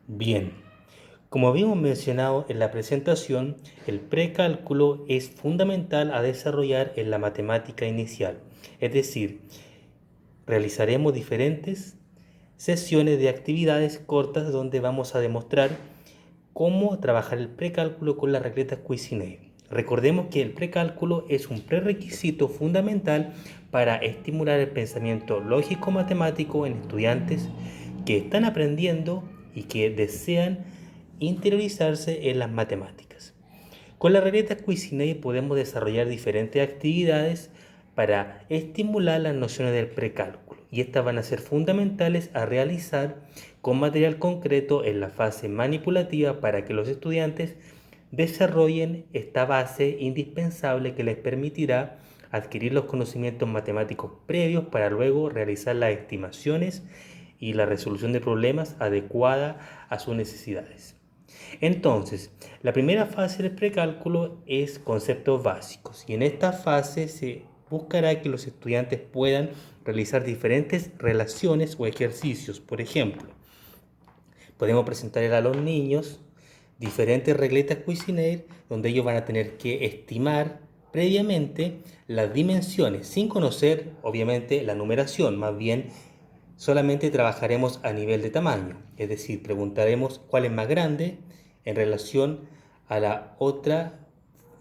Bien, como habíamos mencionado en la presentación, el precálculo es fundamental a desarrollar en la matemática inicial. Es decir, realizaremos diferentes sesiones de actividades cortas donde vamos a demostrar cómo trabajar el precálculo con las regletas Cuisinelli. Recordemos que el precálculo es un prerequisito fundamental para estimular el pensamiento lógico-matemático en estudiantes que están aprendiendo y que desean interiorizarse en las matemáticas. Con la regleta Cuisinelli podemos desarrollar diferentes actividades para estimular las nociones del precálculo, y estas van a ser fundamentales a realizar con material concreto en la fase manipulativa para que los estudiantes desarrollen esta base indispensable que les permitirá adquirir los conocimientos matemáticos previos para luego realizar las estimaciones y la resolución de problemas adecuada a sus necesidades. Entonces, la primera fase del precálculo es conceptos básicos, y en esta fase se buscará que los estudiantes puedan realizar diferentes relaciones o ejercicios. Por ejemplo, podemos presentar a los niños diferentes regletas Cuisinelli donde ellos van a tener que estimar previamente las dimensiones sin conocer obviamente la numeración, más bien solamente trabajaremos a nivel de tamaño, es decir, preguntaremos cuál es más grande en relación a la otra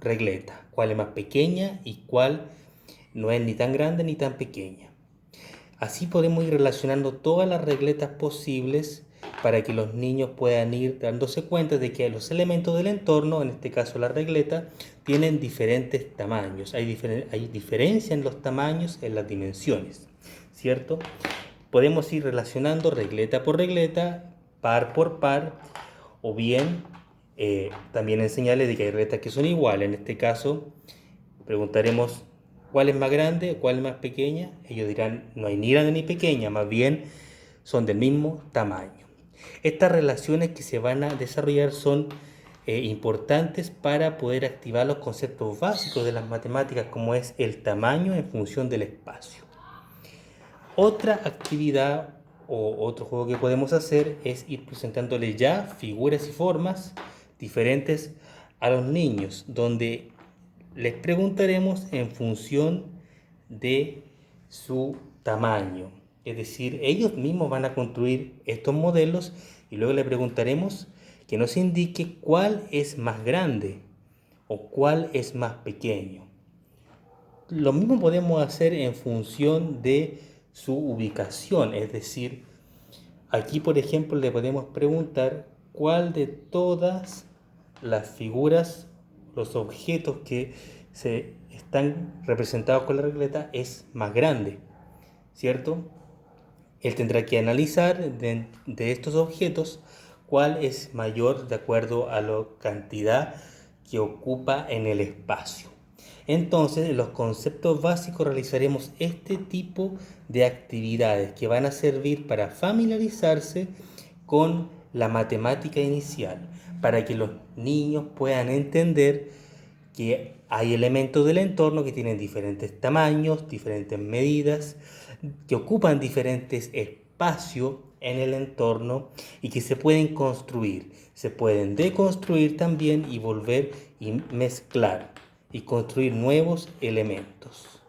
regleta, cuál es más pequeña y cuál no es ni tan grande ni tan pequeña. Así podemos ir relacionando todas las regletas posibles para que los niños puedan ir dándose cuenta de que los elementos del entorno, en este caso la regleta, tienen diferentes tamaños. Hay diferencia en los tamaños, en las dimensiones, ¿cierto? Podemos ir relacionando regleta por regleta, par por par, o bien también enseñarles de que hay regletas que son iguales. En este caso, preguntaremos cuál es más grande, cuál es más pequeña. Ellos dirán, no hay ni grande ni pequeña, más bien son del mismo tamaño. Estas relaciones que se van a desarrollar son importantes para poder activar los conceptos básicos de las matemáticas, como es el tamaño en función del espacio. Otra actividad o otro juego que podemos hacer es ir presentándole ya figuras y formas diferentes a los niños, donde les preguntaremos en función de su tamaño. Es decir, ellos mismos van a construir estos modelos y luego le preguntaremos que nos indique cuál es más grande o cuál es más pequeño. Lo mismo podemos hacer en función de su ubicación, es decir, aquí por ejemplo le podemos preguntar cuál de todas las figuras, los objetos que se están representados con la regleta es más grande, ¿cierto? Él tendrá que analizar de estos objetos cuál es mayor de acuerdo a la cantidad que ocupa en el espacio. Entonces, en los conceptos básicos realizaremos este tipo de actividades que van a servir para familiarizarse con la matemática inicial, para que los niños puedan entender que hay elementos del entorno que tienen diferentes tamaños, diferentes medidas, que ocupan diferentes espacios en el entorno y que se pueden construir, se pueden deconstruir también y volver y mezclar y construir nuevos elementos.